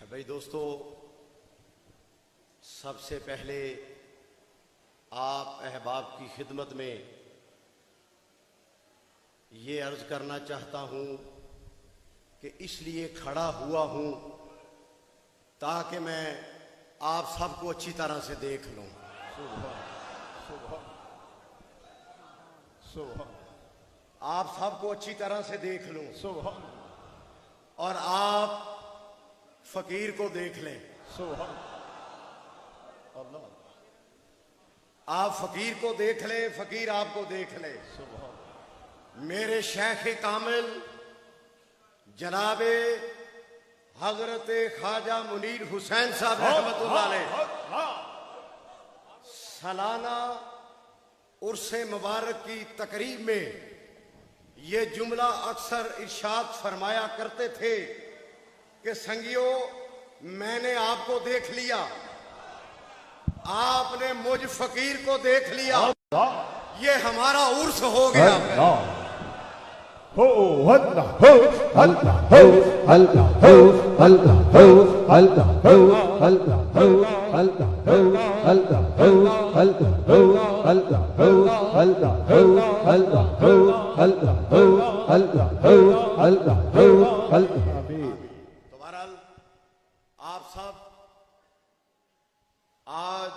भाई दोस्तों, सबसे पहले आप अहबाब की खिदमत में ये अर्ज करना चाहता हूं कि इसलिए खड़ा हुआ हूं ताकि मैं आप सबको अच्छी तरह से देख लूं। आप सबको अच्छी तरह से देख लूं और आप फकीर को देख लें। आप फकीर को देख लें, फकीर आपको देख ले। मेरे शेख कामिल जनाबे हजरत ख्वाजा मुनीर हुसैन साहब रहमतुल्लाह अलैह सालाना उर्से मुबारक की तकरीब में ये जुमला अक्सर इरशाद फरमाया करते थे कि संगियो, मैंने आपको देख लिया, आपने मुझ फकीर को देख लिया, ये हमारा उर्स हो गया। आप सब आज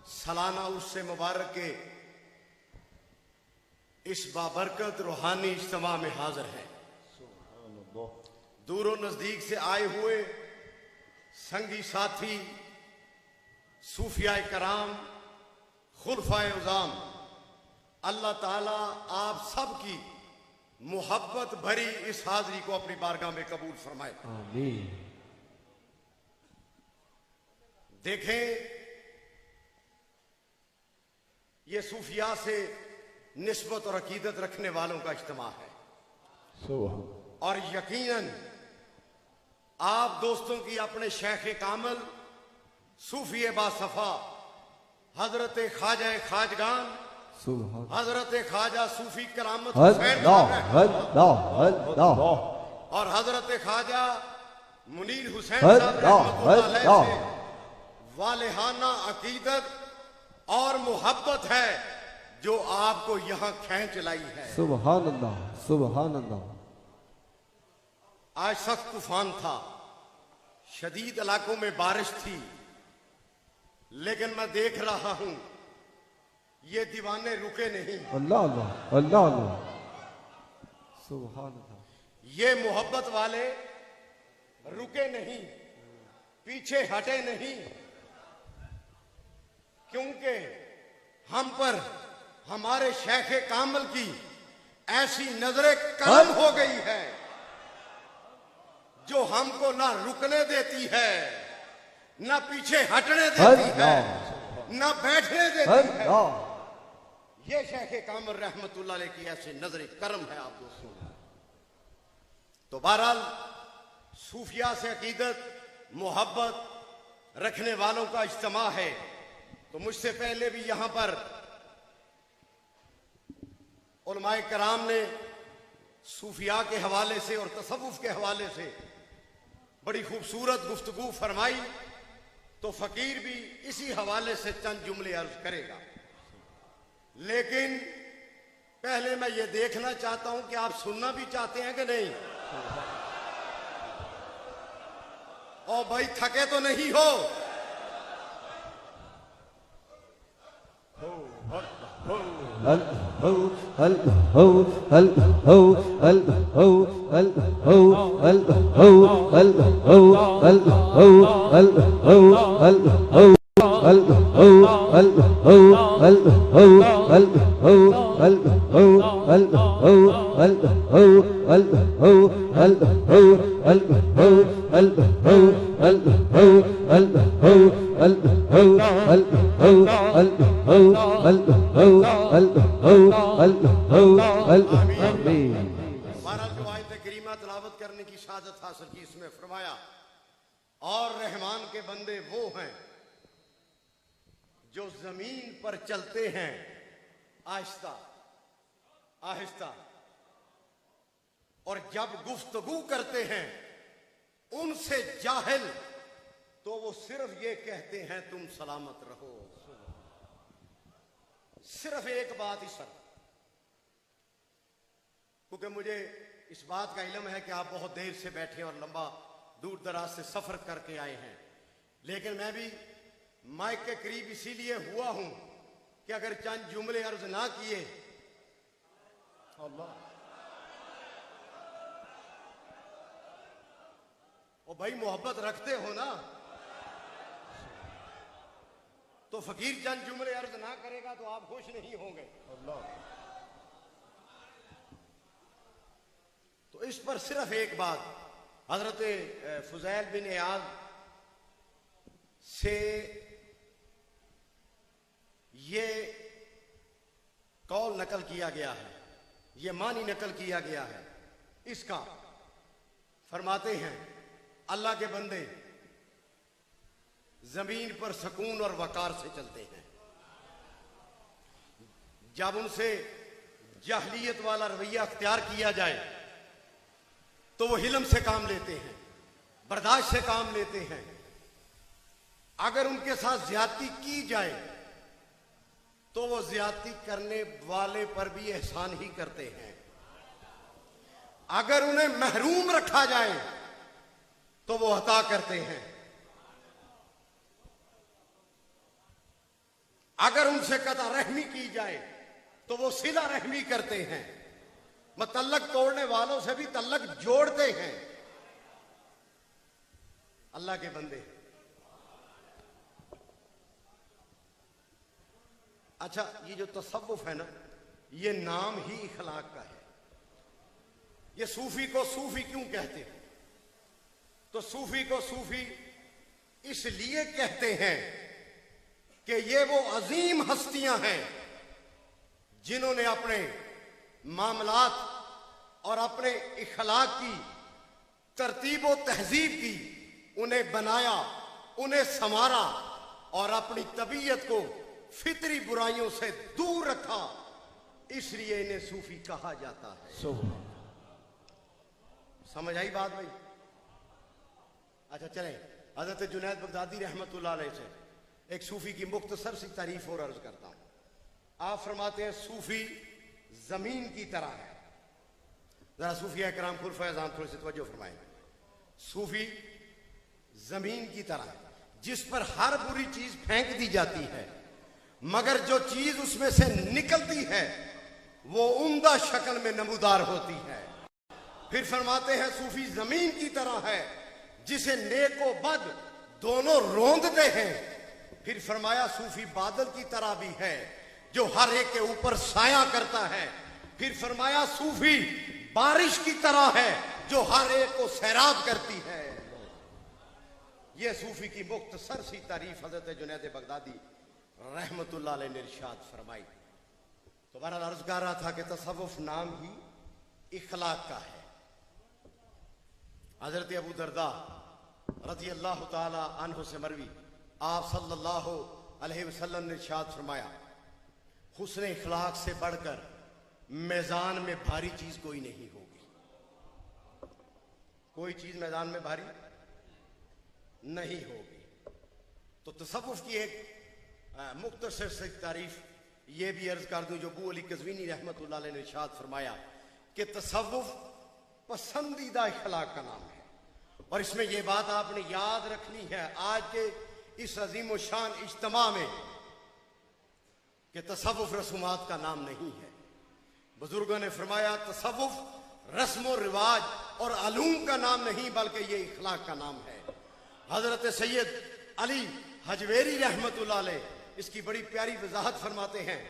सालाना उर्स मुबारक के इस बाबरकत रूहानी इज्तिमा में हाजिर हैं। दूरों नजदीक से आए हुए संगी साथी, सूफिया कराम, खुलफाए उज़ाम, अल्लाह ताला आप सब की मोहब्बत भरी इस हाजिरी को अपनी बारगाह में कबूल फरमाए। आमीन। देखें, ये सूफिया से निस्बत और अकीदत रखने वालों का इज्तिमा है और यकीनन आप दोस्तों की अपने शेख कामिल सूफी बासफा हजरत ख्वाजा खाजगान हजरत ख्वाजा सूफी करामत हुसैन और हजरत ख्वाजा मुनीर हुसैन साहब रहमतुल्लाह अलैह से वालेहाना अकीदत और मोहब्बत है जो आपको यहां खींच लाई है। सुभान अल्लाह, सुभान अल्लाह। आज सख्त तूफान था, शदीद इलाकों में बारिश थी, लेकिन मैं देख रहा हूं ये दीवाने रुके नहीं। अल्लाह अल्लाह, अल्लाह अल्लाह, सुभान अल्लाह। ये मोहब्बत वाले रुके नहीं, पीछे हटे नहीं, क्योंकि हम पर हमारे शेख कामिल की ऐसी नजरे करम हो गई है जो हमको ना रुकने देती है, ना पीछे हटने देती है, ना बैठने देती है। ये शेख कामिल रहमतुल्लाह अलैह की ऐसी नजरे करम है आप दोस्तों। तो बहरहाल सूफिया से अकीदत मोहब्बत रखने वालों का इज्तिमा है। तो मुझसे पहले भी यहां पर उलमाए कराम ने सूफिया के हवाले से और तसव्वुफ के हवाले से बड़ी खूबसूरत गुफ्तगू फरमाई, तो फकीर भी इसी हवाले से चंद जुमले अर्ज करेगा। लेकिन पहले मैं ये देखना चाहता हूं कि आप सुनना भी चाहते हैं कि नहीं। और भाई थके तो नहीं हो? तलावत करने की शादत हासिल की, इसमें फरमाया, और रहमान के बंदे वो हैं जो जमीन पर चलते हैं आहिस्ता आहिस्ता, और जब गुफ्तगू करते हैं उनसे जाहिल तो वो सिर्फ ये कहते हैं तुम सलामत रहो। सिर्फ एक बात ही सर, क्योंकि मुझे इस बात का इल्म है कि आप बहुत देर से बैठे और लंबा दूर दराज से सफर करके आए हैं, लेकिन मैं भी माइक के करीब इसीलिए हुआ हूं कि अगर चंद जुमले अर्ज ना किए, अल्लाह ओ भाई मोहब्बत रखते हो ना, तो फकीर चंद जुमले अर्ज ना करेगा तो आप खुश नहीं होंगे। अल्लाह, तो इस पर सिर्फ एक बात, हजरत फुजैल बिन इयाद से ये कौल नकल किया गया है, ये मानी नकल किया गया है इसका। फरमाते हैं अल्लाह के बंदे जमीन पर सुकून और वकार से चलते हैं। जब उनसे जाहलियत वाला रवैया अख्तियार किया जाए तो वो हिलम से काम लेते हैं, बर्दाश्त से काम लेते हैं। अगर उनके साथ ज्यादती की जाए तो वो ज्यादती करने वाले पर भी एहसान ही करते हैं। अगर उन्हें महरूम रखा जाए तो वो अता करते हैं। अगर उनसे कता रहमी की जाए तो वो सिला रहमी करते हैं। मतल्लक तोड़ने वालों से भी तल्लक जोड़ते हैं। अल्लाह के बंदे, अच्छा ये जो तसव्वुफ है ना, ये नाम ही इखलाक का है। ये सूफी को सूफी क्यों कहते हैं? तो सूफी को सूफी इसलिए कहते हैं कि ये वो अजीम हस्तियां हैं जिन्होंने अपने मामलात और अपने इखलाक की तरतीब व तहजीब की, उन्हें बनाया, उन्हें संवारा और अपनी तबीयत को फितरी बुराइयों से दूर रखा, इसलिए इन्हें सूफी कहा जाता है। समझ आई बात भाई? अच्छा चलें, हजरत जुनैद बगदादी रहमतुल्लाह अलैह से एक सूफी की मुख्तसर सी तारीफ और अर्ज करता हूं। आप फरमाते हैं सूफी जमीन की तरह है। जरा सूफिया कराम खुल फैजान थोड़ी सी तवज्जो फरमाएंगे। सूफी जमीन की तरह है जिस पर हर बुरी चीज फेंक दी जाती है, मगर जो चीज उसमें से निकलती है वो उम्दा शक्ल में नमूदार होती है। फिर फरमाते हैं सूफी जमीन की तरह है जिसे नेक व बद दोनों रोंदते हैं। फिर फरमाया सूफी बादल की तरह भी है जो हर एक के ऊपर साया करता है। फिर फरमाया सूफी बारिश की तरह है जो हर एक को सैराब करती है। यह सूफी की मुख्तसर सी तारीफ हजरत जुनैद बगदादी रहमतुल्लाह अलैह ने इरशाद फरमाई। तो बहरहाल अर्ज कर रहा था कि तसव्वुफ नाम ही इखलाक का है। हजरत अबू दरदा रज़ी अल्लाह ताला अन्हु से मरवी, आप सल्लल्लाहु अलैहि वसल्लम ने इरशाद फरमाया, हुस्न इखलाक से बढ़कर मैदान में भारी चीज कोई नहीं होगी। कोई चीज मैदान में भारी नहीं होगी। तो तसव्वुफ की एक मुख्तसर से तारीफ ये भी अर्ज कर दूं जो अबू अली कज़वीनी रहमतुल्लाह अलैह ने इरशाद फरमाया कि तसव्वुफ पसंदीदा इखलाक का नाम है। और इसमें यह बात आपने याद रखनी है आज के इस अजीम शान इज्तिमा में कि तसव्वुफ रसूमात का नाम नहीं है। बुजुर्गों ने फरमाया तसव्वुफ रस्म और रिवाज और अलूम का नाम नहीं बल्कि ये इखलाक का नाम है। हजरत सैयद अली हजवेरी रहमतुल्लाह अलैह इसकी बड़ी प्यारी वजाहत फरमाते हैं।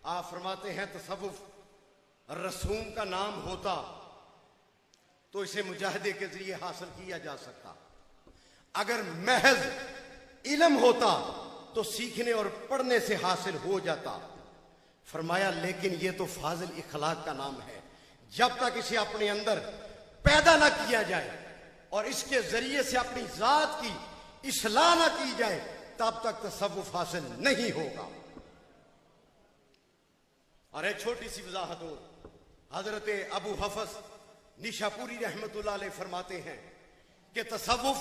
आप फरमाते हैं तसव्वुफ रसूम का नाम होता तो इसे मुजाहिदे के जरिए हासिल किया जा सकता। अगर महज इल्म होता तो सीखने और पढ़ने से हासिल हो जाता। फरमाया लेकिन ये तो फाजिल इखलाक का नाम है। जब तक इसे अपने अंदर पैदा ना किया जाए और इसके जरिए से अपनी जात की इस्लाह ना की जाए तब तक तसव्वुफ हासिल नहीं होगा। और एक छोटी सी वजाहत हो, हजरत अबू हफस निशापुरी रहमतुल्लाह अलैह फरमाते हैं कि तसव्वुफ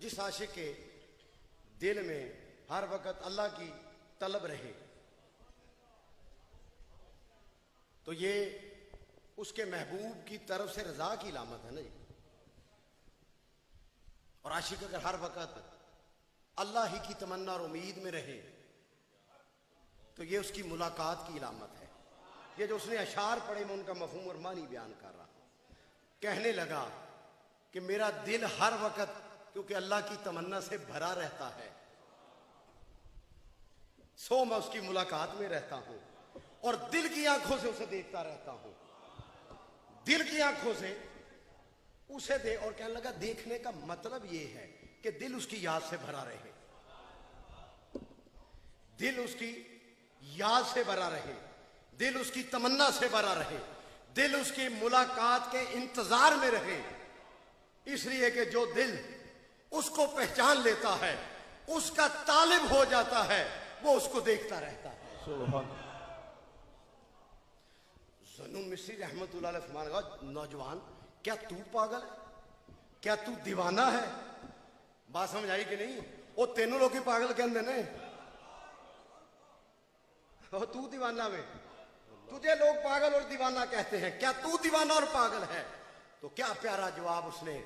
जिस आशिक के दिल में हर वक्त अल्लाह की तलब रहे तो ये उसके महबूब की तरफ से रजा की इलामत है ना जी। और आशिक अगर हर वक्त अल्लाह ही की तमन्ना और उम्मीद में रहे तो ये उसकी मुलाकात की इलामत है। ये जो उसने अशार पढ़े मैं उनका मफहूम और मानी बयान कर रहा हूं। कहने लगा कि मेरा दिल हर वक्त क्योंकि अल्लाह की तमन्ना से भरा रहता है सो मैं उसकी मुलाकात में रहता हूं और दिल की आंखों से उसे देखता रहता हूं। दिल की आंखों से उसे दे और कहने लगा देखने का मतलब यह है कि दिल उसकी याद से भरा रहे, दिल उसकी याद से भरा रहे, दिल उसकी तमन्ना से भरा रहे, दिल उसकी मुलाकात के इंतजार में रहे। इसलिए कि जो दिल उसको पहचान लेता है उसका तालिब हो जाता है वो उसको देखता रहता है। ज़ुन्नुन मिस्री रहमतुल्लाह अलैह फरमाने लगा नौजवान क्या तू पागल है, क्या तू दीवाना है? बात समझ आई कि नहीं? वो तेनों लोग ही पागल कहते ने और तू दीवाना में तुझे लोग पागल और दीवाना कहते हैं, क्या तू दीवाना और पागल है? तो क्या प्यारा जवाब उसने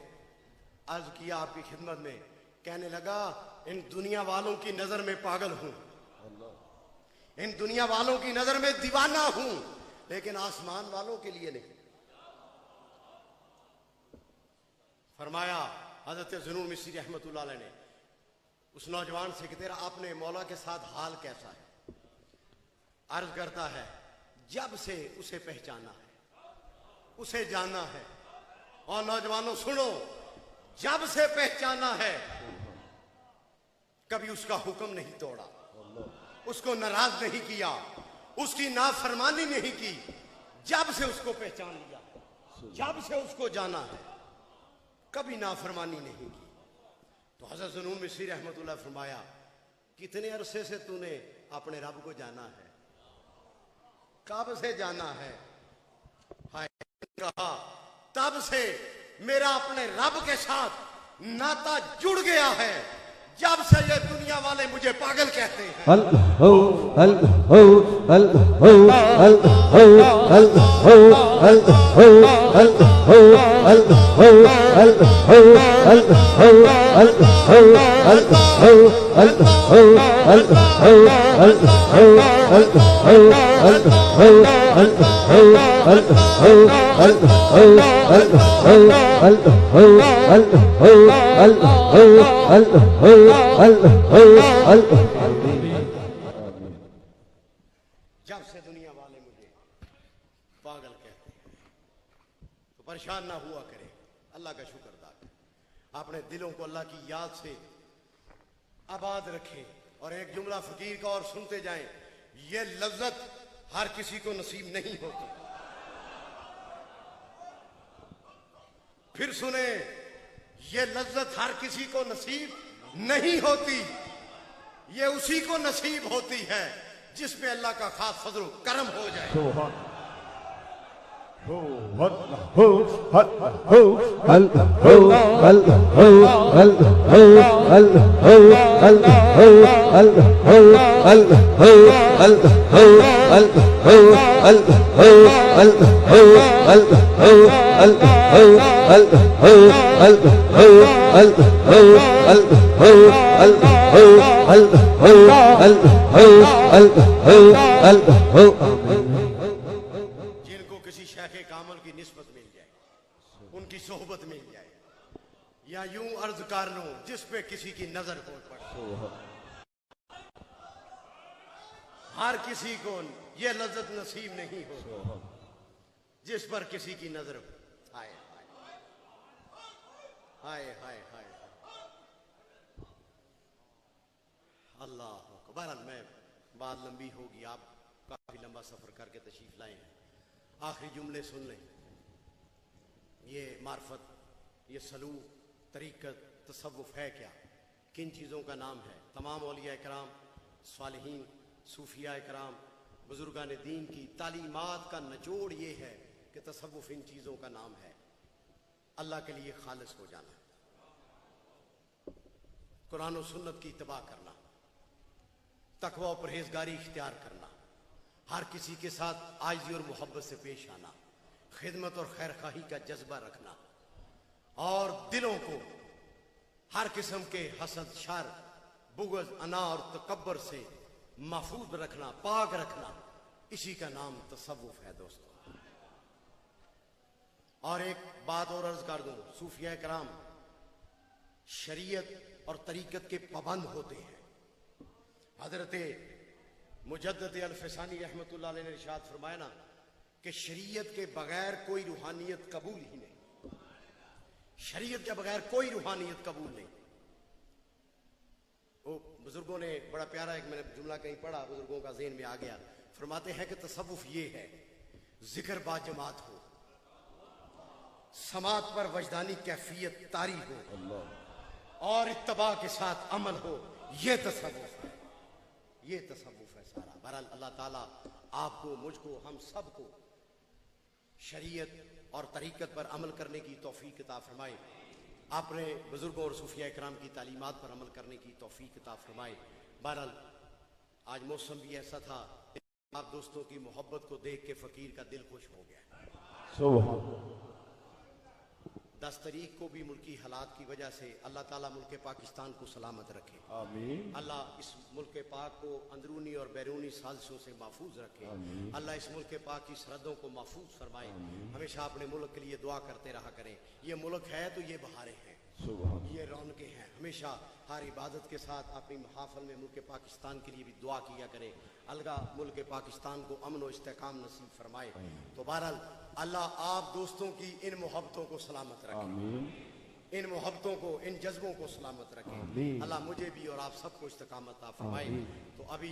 अर्ज किया आपकी खिदमत में। कहने लगा इन दुनिया वालों की नजर में पागल हूं, इन दुनिया वालों की नजर में दीवाना हूं, लेकिन आसमान वालों के लिए नहीं। फरमाया हजरत ज़ुन्नुन मिस्री रहमतुल्लाह अलैह ने उस नौजवान से कि तेरा अपने मौला के साथ हाल कैसा है? अर्ज करता है जब से उसे पहचाना है उसे जाना है। और नौजवानों सुनो, जब से पहचाना है कभी उसका हुक्म नहीं तोड़ा, उसको नाराज नहीं किया, उसकी नाफरमानी नहीं की। जब से उसको पहचान लिया, जब से उसको जाना है, कभी नाफरमानी नहीं की। तो हज़रत ज़ुन्नुन मिस्री रहमतुल्लाह फरमाया कितने अरसे से तूने अपने रब को जाना है? कब से जाना है? हाय कहा तब से मेरा अपने रब के साथ नाता जुड़ गया है जब से ये दुनिया वाले मुझे पागल कहते हैं। जब से दुनिया वाले मुझे पागल कहते हैं तो परेशान ना हुआ करे, अल्लाह का शुक्र अदा करें, अपने दिलों को अल्लाह की याद से आबाद रखें। और एक जुमला फकीर का और सुनते जाएं, ये लज्जत हर किसी को नसीब नहीं होती। फिर सुने, ये लज्जत हर किसी को नसीब नहीं होती, ये उसी को नसीब होती है जिस पे अल्लाह का खास फजल करम हो जाए। जिनको किसी शेखे कामल की निस्बत मिल जाए, उनकी सोहबत मिल जाए, या यूं अर्ज कर लूं जिस पे किसी की नजर हो पड़े, हर किसी को यह लज्जत नसीब नहीं हो जिस पर किसी की नजर हो। हाय हाय हाय हाय हाय, अल्लाह बहरहाल मैं बात लंबी होगी, आप काफी लंबा सफर करके तशरीफ लाए हैं। आखिरी जुमले सुन लें। ये मार्फत, ये सलूक, तरीक़त, तसव्वुफ है क्या? किन चीज़ों का नाम है? तमाम औलिया कराम, सालिहीन, सूफिया कराम, बुजुर्गान दीन की तालीमात का निचोड़ ये है कि तसव्वुफ इन चीज़ों का नाम है। अल्लाह के लिए खालिस हो जाना, कुरान और सुन्नत की इत्तबा करना, तकवा और परहेजगारी इख्तियार करना, हर किसी के साथ आजिज़ी और मोहब्बत से पेश आना, खिदमत और खैरखाही का जज्बा रखना और दिलों को हर किस्म के हसद, शर, बुग़्ज़, अना और तकब्बर से महफूज रखना, पाक रखना, इसी का नाम तसव्वुफ है दोस्तों। और एक बात और अर्ज कर दूं, सूफिया कराम शरीयत और तरीक़त के पाबंद होते हैं। हजरत मुजद्दिद अल-फ़सानी रहमतुल्लाह अलैह ने इरशाद फरमाया ना कि शरीयत के बगैर कोई रूहानियत कबूल ही नहीं, शरीयत के बगैर कोई रूहानियत कबूल नहीं। वो बुजुर्गों ने बड़ा प्यारा एक मैंने जुमला कहीं पढ़ा, बुजुर्गों का ज़हन में आ गया। फरमाते हैं कि तसव्वुफ ये है, जिक्र बा जमात हो, समात पर वजदानी कैफियत तारी हो और इत्तबा के साथ अमल हो, ये तसव्वुफ है, ये तसव्वुफ है सारा। बहरहाल अल्लाह ताला आपको, मुझको, हम सबको शरीयत और तरीक़त पर अमल करने की तौफीक अता फरमाए, अपने बुजुर्गों और सूफिया इकराम की तालीमात पर अमल करने की तौफीक अता फरमाए। बहरहाल आज मौसम भी ऐसा था, आप दोस्तों की मोहब्बत को देख के फ़कीर का दिल खुश हो गया। 10 तारीख को भी मुल्की हालात की वजह से अल्लाह ताला मुल्क पाकिस्तान को सलामत रखे, आमीन। अल्लाह इस मुल्क पाक को अंदरूनी और बैरूनी साजिशों से महफूज रखे, अल्लाह इस मुल्क पाक की सरहदों को महफूज फरमाए। हमेशा अपने मुल्क के लिए दुआ करते रहा करें। ये मुल्क है तो ये बहारें हैं, ये रौनकें हैं। हमेशा हर इबादत के साथ अपनी महाफल में मुल्क पाकिस्तान के लिए भी दुआ किया करें। अलगा मुल्क पाकिस्तान को अमन और इस्तेकाम नसीब फरमाए। तो बहरहाल अल्लाह आप दोस्तों की इन मोहब्बतों को सलामत रखे, इन मोहब्बतों को, इन जज्बों को सलामत रखे। अल्लाह मुझे भी और आप सबको इस्तेकामत अता फरमाए। तो अभी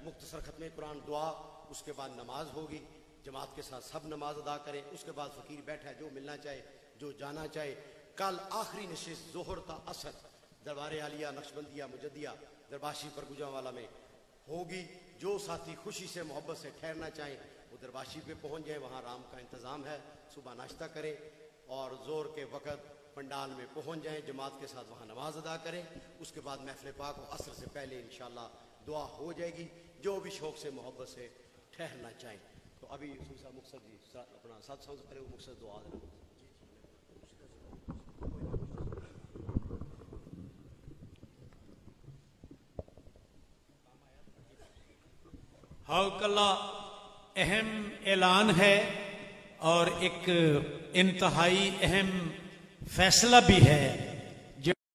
मुख्तसर खत्म कुरान दुआ, उसके बाद नमाज होगी, जमात के साथ सब नमाज अदा करें। उसके बाद फ़कीर बैठा है, जो मिलना चाहे, जो जाना चाहे। कल आखिरी नशिस्त ज़ोहर ता असर दरबार आलिया नक्शबंदिया मुजद्दिया दरबाशी पर गुजरांवाला में होगी। जो साथी खुशी से मोहब्बत से ठहरना चाहें वो दरबाशी पे पहुंच जाए, वहाँ राम का इंतज़ाम है। सुबह नाश्ता करें और ज़ोर के वक़्त पंडाल में पहुंच जाएं, जमात के साथ वहाँ नमाज अदा करें। उसके बाद महफ़िल पाक और असर से पहले इंशाअल्लाह दुआ हो जाएगी, जो भी शौक़ से मोहब्बत से ठहरना चाहें। तो अभी मुक्सद जी अपना साथ से पहले वो मुक्सद दुआ देना। हाँ, कल्ला अहम ऐलान है और एक इंतहाई अहम फैसला भी है।